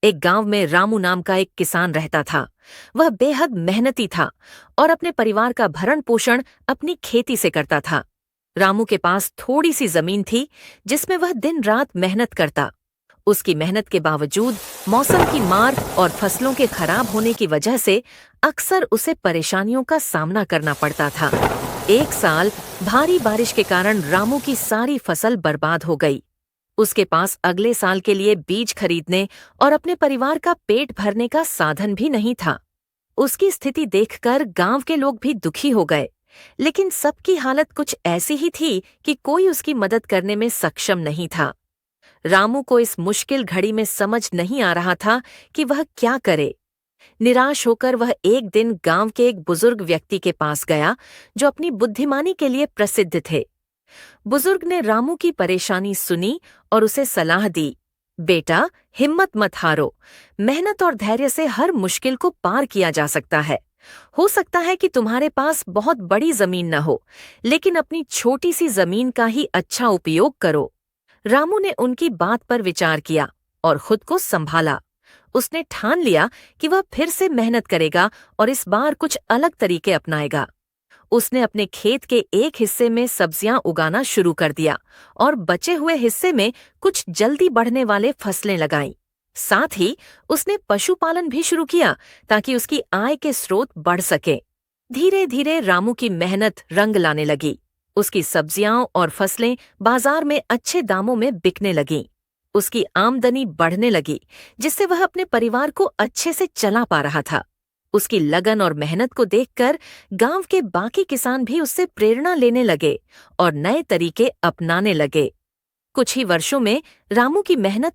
एक गांव में रामू नाम का एक किसान रहता था। वह बेहद मेहनती था और अपने परिवार का भरण पोषण अपनी खेती से करता था। रामू के पास थोड़ी सी जमीन थी जिसमें वह दिन रात मेहनत करता। उसकी मेहनत के बावजूद मौसम की मार और फसलों के खराब होने की वजह से अक्सर उसे परेशानियों का सामना करना पड़ता था। एक साल भारी बारिश के कारण रामू की सारी फसल बर्बाद हो गई। उसके पास अगले साल के लिए बीज खरीदने और अपने परिवार का पेट भरने का साधन भी नहीं था। उसकी स्थिति देखकर गांव के लोग भी दुखी हो गए, लेकिन सबकी हालत कुछ ऐसी ही थी कि कोई उसकी मदद करने में सक्षम नहीं था। रामू को इस मुश्किल घड़ी में समझ नहीं आ रहा था कि वह क्या करे। निराश होकर वह एक दिन गांव के एक बुजुर्ग व्यक्ति के पास गया, जो अपनी बुद्धिमानी के लिए प्रसिद्ध थे। बुजुर्ग ने रामू की परेशानी सुनी और उसे सलाह दी। बेटा, हिम्मत मत हारो। मेहनत और धैर्य से हर मुश्किल को पार किया जा सकता है। हो सकता है कि तुम्हारे पास बहुत बड़ी जमीन न हो, लेकिन अपनी छोटी सी जमीन का ही अच्छा उपयोग करो। रामू ने उनकी बात पर विचार किया और खुद को संभाला। उसने ठान लिया कि वह फिर से मेहनत करेगा और इस बार कुछ अलग तरीके अपनाएगा। उसने अपने खेत के एक हिस्से में सब्जियां उगाना शुरू कर दिया और बचे हुए हिस्से में कुछ जल्दी बढ़ने वाले फसलें लगाईं। साथ ही उसने पशुपालन भी शुरू किया ताकि उसकी आय के स्रोत बढ़ सके। धीरे धीरे रामू की मेहनत रंग लाने लगी। उसकी सब्जियां और फसलें बाजार में अच्छे दामों में बिकने लगीं। उसकी आमदनी बढ़ने लगी, जिससे वह अपने परिवार को अच्छे से चला पा रहा था। उसकी लगन और मेहनत को देखकर गांव के बाकी किसान भी उससे प्रेरणा लेने लगे और नए तरीके अपनाने लगे। कुछ ही वर्षों में रामू की मेहनत